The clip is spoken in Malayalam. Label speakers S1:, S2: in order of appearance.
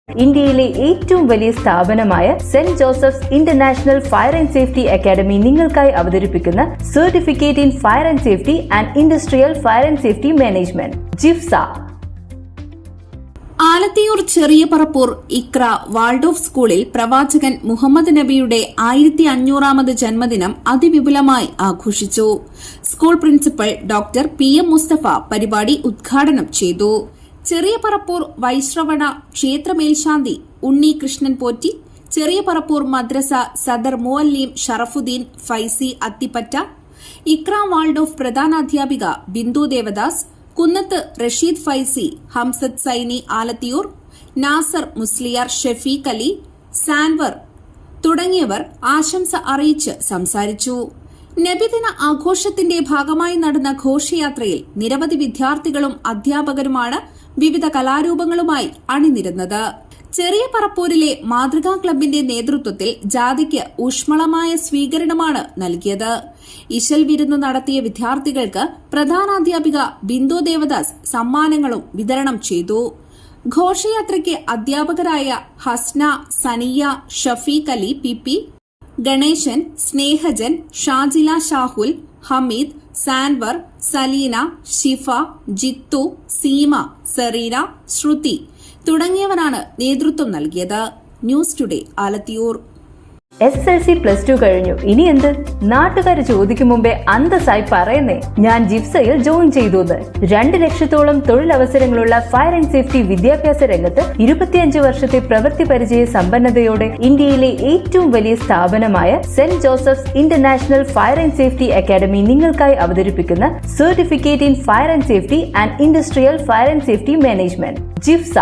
S1: ഇന്ത്യയിലെ ഏറ്റവും വലിയ സ്ഥാപനമായ saint Joseph's international fire and safety academy നിങ്ങൾക്കായി അവതരിപ്പിക്കുന്ന certificate in fire and safety and industrial fire and safety management JIFSA.
S2: Alathiyur Cheriya Parappur Iqra Waldorf സ്കൂളിൽ പ്രവാചകൻ മുഹമ്മദ് നബിയുടെ 1500ാമത് ജന്മദിനം അതിവിപുലമായി ആഘോഷിച്ചു. School principal doctor PM Mustafa പരിപാടി ഉദ്ഘാടനം ചെയ്തു. ചെറിയ പറപ്പൂർ വൈശ്രവണ ക്ഷേത്ര മേൽശാന്തി ഉണ്ണി കൃഷ്ണൻ പോറ്റി, ചെറിയ പറപ്പൂർ മദ്രസ സദർ മുഅല്ലിം ഷറഫുദ്ദീൻ ഫൈസി അത്തിപ്പറ്റ, ഇക്ര വാൾഡോഫ് പ്രധാനാധ്യാപിക ബിന്ദു ദേവദാസ്, കുന്നത്ത് റഷീദ് ഫൈസി, ഹംസത്ത് സൈനി ആലത്തിയൂർ, നാസർ മുസ്ലിയാർ, ഷഫീഖ് അലി, സാൻവർ തുടങ്ങിയവർ ആശംസ അറിയിച്ച് സംസാരിച്ചു. നബിദിന ആഘോഷത്തിന്റെ ഭാഗമായി നടന്ന ഘോഷയാത്രയിൽ നിരവധി വിദ്യാർത്ഥികളും അധ്യാപകരുമാണ് വിവിധ കലാരൂപങ്ങളുമായി അണിനിരന്നത്. ചെറിയ പറപ്പൂരിലെ മാതൃകാ ക്ലബിന്റെ നേതൃത്വത്തിൽ ജാഥയ്ക്ക് ഊഷ്മളമായ സ്വീകരണമാണ് നൽകിയത്. ഇശൽ വിരുന്ന് നടത്തിയ വിദ്യാർത്ഥികൾക്ക് പ്രധാനാധ്യാപിക ബിന്ദു ദേവദാസ് സമ്മാനങ്ങളും വിതരണം ചെയ്തു. ഘോഷയാത്രയ്ക്ക് അധ്യാപകരായ ഹസ്ന, സനിയ, ഷഫീഖ് അലി PP, ഗണേശൻ, സ്നേഹജൻ, ഷാജില ഷാഹുൽ, ഹമീദ്, സാൻവർ, സലീന, ഷിഫ, ജിത്തു, സീമ, സെറീന, ശ്രുതി തുടങ്ങിയവരാണ് നേതൃത്വം നൽകിയത്. News today Alathiyur.
S1: SSLC+2 കഴിഞ്ഞു, ഇനി എന്ത്? നാട്ടുകാർ ചോദിക്കും മുമ്പേ അന്തസ്സായി പറയുന്നേ, ഞാൻ ജിഫ്സയിൽ ജോയിൻ ചെയ്തു. 2 ലക്ഷത്തോളം തൊഴിലവസരങ്ങളുള്ള ഫയർ ആൻഡ് സേഫ്റ്റി വിദ്യാഭ്യാസ രംഗത്ത് 25 വർഷത്തെ പ്രവൃത്തി പരിചയ സമ്പന്നതയോടെ ഇന്ത്യയിലെ ഏറ്റവും വലിയ സ്ഥാപനമായ saint Joseph's international fire and safety academy നിങ്ങൾക്കായി അവതരിപ്പിക്കുന്ന certificate in fire and safety and industrial fire and safety management ജിഫ്സ.